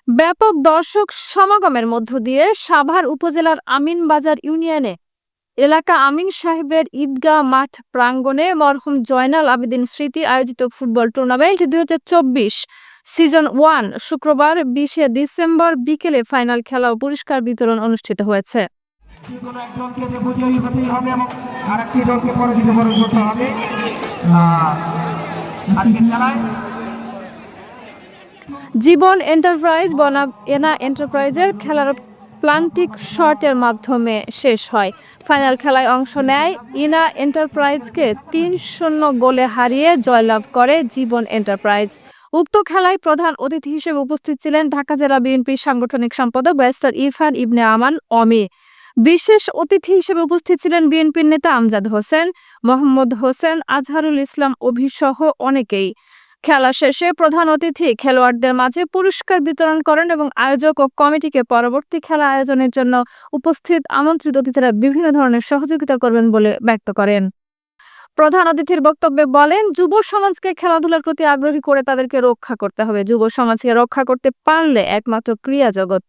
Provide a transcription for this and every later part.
ব্যাপক দর্শক সমাগমের মধ্য দিয়ে সাভার উপজেলার আমিনবাজার ইউনিয়নে এলাকা আমিন সাহেবের ঈদগাহ মাঠ প্রাঙ্গণে মরহুম জয়নাল আবেদীন স্মৃতি আয়োজিত ফুটবল টুর্নামেন্ট 2024 সিজন 1 শুক্রবার 20শে ডিসেম্বর বিকেলে ফাইনাল খেলা ও পুরস্কার বিতরণ অনুষ্ঠিত হয়েছে। জীবন এন্টারপ্রাইজ বনাম এনা এন্টারপ্রাইজের খেলার প্লান্টিক শটের মাধ্যমে শেষ হয়। ফাইনাল খেলায় অংশ নেয় ইনা এন্টারপ্রাইজকে 3-0 গোলে হারিয়ে জয়লাভ করে জীবন এন্টারপ্রাইজ। উক্ত খেলায় প্রধান অতিথি হিসেবে উপস্থিত ছিলেন ঢাকা জেলা বিএনপির সাংগঠনিক সম্পাদক ব্যারিস্টার ইরফান ইবনে আমান অমি। বিশেষ অতিথি হিসেবে উপস্থিত ছিলেন বিএনপির নেতা আমজাদ হোসেন, মোহাম্মদ হোসেন, আজহারুল ইসলাম অভিসহ অনেকেই। খেলা শেষে প্রধান অতিথি খেলোয়াড়দের মাঝে পুরস্কার বিতরণ করেন এবং আয়োজক ও কমিটিকে পরবর্তী খেলা আয়োজনের জন্য উপস্থিত আমন্ত্রিত অতিথিরা বিভিন্ন ধরনের সহযোগিতা করবেন বলে ব্যক্ত করেন। প্রধান অতিথির বক্তব্যে বলেন, যুব সমাজকে খেলাধুলার প্রতি আগ্রহী করে তাদেরকে রক্ষা করতে হবে। যুব সমাজকে রক্ষা করতে পারলে একমাত্র ক্রীড়া জগৎ,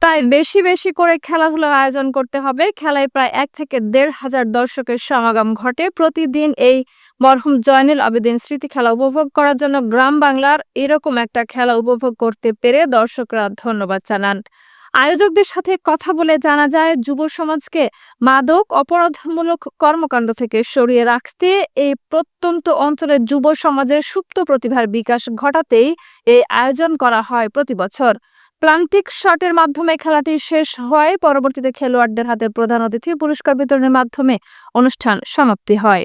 তাই বেশি বেশি করে খেলাধুলার আয়োজন করতে হবে। খেলায় প্রায় 1 থেকে 1,500 দর্শকের সমাগম ঘটে প্রতিদিন। এই মরহুম জয়নাল আবেদীন স্মৃতি খেলা উপভোগ করার জন্য গ্রাম বাংলার এরকম একটা খেলা উপভোগ করতে পেরে দর্শকরা ধন্যবাদ জানান। আয়োজকদের সাথে কথা বলে জানা যায়, যুব সমাজকে মাদক অপরাধমূলক কর্মকাণ্ড থেকে সরিয়ে রাখতে এই প্রত্যন্ত অঞ্চলের যুব সমাজের সুপ্ত প্রতিভার বিকাশ ঘটাতেই এই আয়োজন করা হয় প্রতি বছর। প্লান্টিক শটের মাধ্যমে খেলাটি শেষ হয়। পরবর্তীতে খেলোয়াড়দের হাতে প্রধান অতিথি পুরস্কার বিতরণের মাধ্যমে অনুষ্ঠান সমাপ্তি হয়।